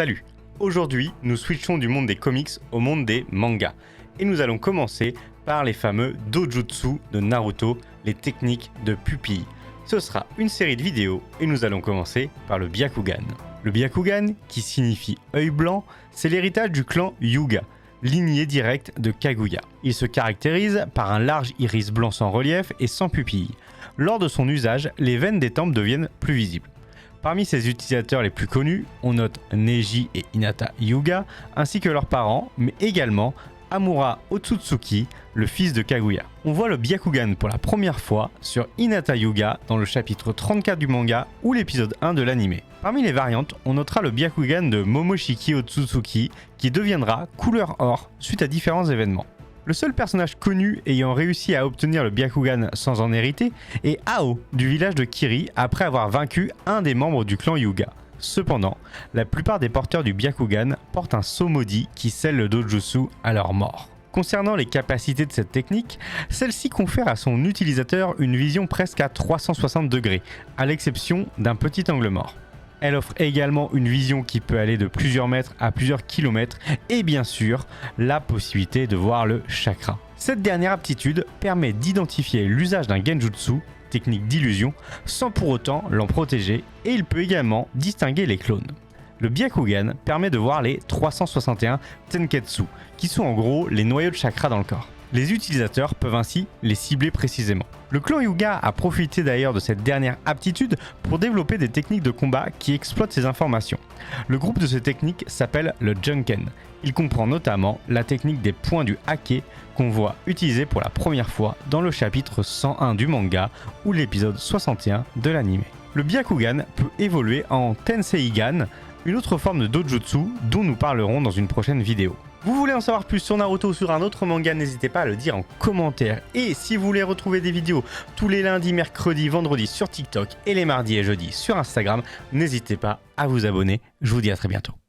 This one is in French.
Salut! Aujourd'hui, nous switchons du monde des comics au monde des mangas. Et nous allons commencer par les fameux dojutsu de Naruto, les techniques de pupille. Ce sera une série de vidéos et nous allons commencer par le Byakugan. Le Byakugan, qui signifie œil blanc, c'est l'héritage du clan Hyuga, lignée directe de Kaguya. Il se caractérise par un large iris blanc sans relief et sans pupille. Lors de son usage, les veines des tempes deviennent plus visibles. Parmi ses utilisateurs les plus connus, on note Neji et Hinata Hyuga, ainsi que leurs parents, mais également Amura Otsutsuki, le fils de Kaguya. On voit le Byakugan pour la première fois sur Hinata Hyuga dans le chapitre 34 du manga ou l'épisode 1 de l'anime. Parmi les variantes, on notera le Byakugan de Momoshiki Otsutsuki qui deviendra couleur or suite à différents événements. Le seul personnage connu ayant réussi à obtenir le Byakugan sans en hériter est Ao du village de Kiri après avoir vaincu un des membres du clan Hyuga. Cependant, la plupart des porteurs du Byakugan portent un sceau maudit qui scelle le dojutsu à leur mort. Concernant les capacités de cette technique, celle-ci confère à son utilisateur une vision presque à 360 degrés, à l'exception d'un petit angle mort. Elle offre également une vision qui peut aller de plusieurs mètres à plusieurs kilomètres et bien sûr, la possibilité de voir le chakra. Cette dernière aptitude permet d'identifier l'usage d'un genjutsu, technique d'illusion, sans pour autant l'en protéger et il peut également distinguer les clones. Le Byakugan permet de voir les 361 Tenketsu, qui sont en gros les noyaux de chakra dans le corps. Les utilisateurs peuvent ainsi les cibler précisément. Le clan Hyuga a profité d'ailleurs de cette dernière aptitude pour développer des techniques de combat qui exploitent ces informations. Le groupe de ces techniques s'appelle le Junken. Il comprend notamment la technique des points du hake qu'on voit utilisée pour la première fois dans le chapitre 101 du manga ou l'épisode 61 de l'anime. Le Byakugan peut évoluer en Tenseigan, une autre forme de dojutsu dont nous parlerons dans une prochaine vidéo. Vous voulez en savoir plus sur Naruto ou sur un autre manga, n'hésitez pas à le dire en commentaire. Et si vous voulez retrouver des vidéos tous les lundis, mercredis, vendredis sur TikTok et les mardis et jeudis sur Instagram, n'hésitez pas à vous abonner. Je vous dis à très bientôt.